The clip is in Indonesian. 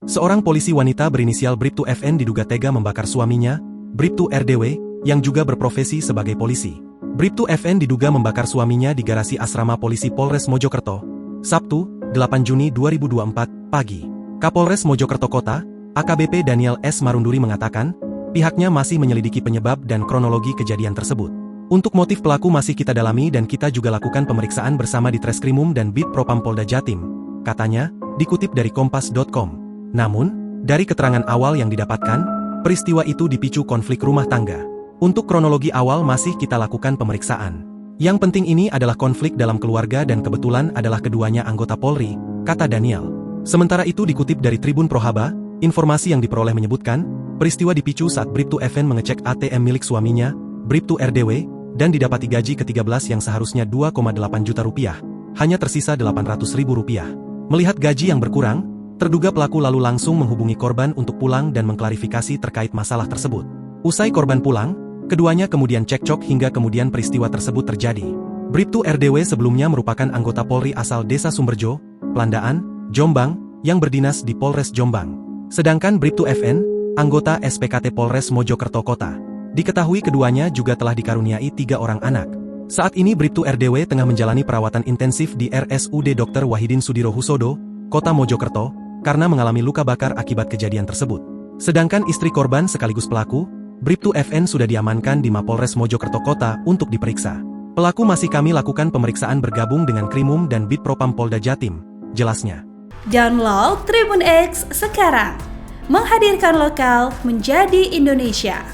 Seorang polisi wanita berinisial Bribtu FN diduga tega membakar suaminya, Bribtu RDW, yang juga berprofesi sebagai polisi. Bribtu FN diduga membakar suaminya di garasi asrama polisi Polres Mojokerto, Sabtu, 8 Juni 2024, pagi. Kapolres Mojokerto Kota, AKBP Daniel S. Marunduri mengatakan, pihaknya masih menyelidiki penyebab dan kronologi kejadian tersebut. Untuk motif pelaku masih kita dalami dan kita juga lakukan pemeriksaan bersama di Treskrimum dan Bid Propam Polda Jatim, katanya, dikutip dari Kompas.com. Namun, dari keterangan awal yang didapatkan, peristiwa itu dipicu konflik rumah tangga. Untuk kronologi awal masih kita lakukan pemeriksaan. Yang penting ini adalah konflik dalam keluarga dan kebetulan adalah keduanya anggota Polri, kata Daniel. Sementara itu dikutip dari Tribun Prohaba, informasi yang diperoleh menyebutkan, peristiwa dipicu saat Bribtu FN mengecek ATM milik suaminya, Bribtu RDW, dan didapati gaji ke-13 yang seharusnya 2,8 juta rupiah, hanya tersisa 800 ribu rupiah. Melihat gaji yang berkurang, terduga pelaku lalu langsung menghubungi korban untuk pulang dan mengklarifikasi terkait masalah tersebut. Usai korban pulang, keduanya kemudian cekcok hingga kemudian peristiwa tersebut terjadi. Bribtu RDW sebelumnya merupakan anggota Polri asal Desa Sumberjo, Plandaan, Jombang, yang berdinas di Polres Jombang. Sedangkan Bribtu FN, anggota SPKT Polres Mojokerto Kota. Diketahui keduanya juga telah dikaruniai 3 orang anak. Saat ini Bribtu RDW tengah menjalani perawatan intensif di RSUD Dr. Wahidin Sudirohusodo, Kota Mojokerto, karena mengalami luka bakar akibat kejadian tersebut. Sedangkan istri korban sekaligus pelaku, Bribtu FN sudah diamankan di Mapolres Mojokerto Kota untuk diperiksa. Pelaku masih kami lakukan pemeriksaan bergabung dengan Krimum dan Bid Propam Polda Jatim, jelasnya. Download Tribun X sekarang, menghadirkan lokal menjadi Indonesia.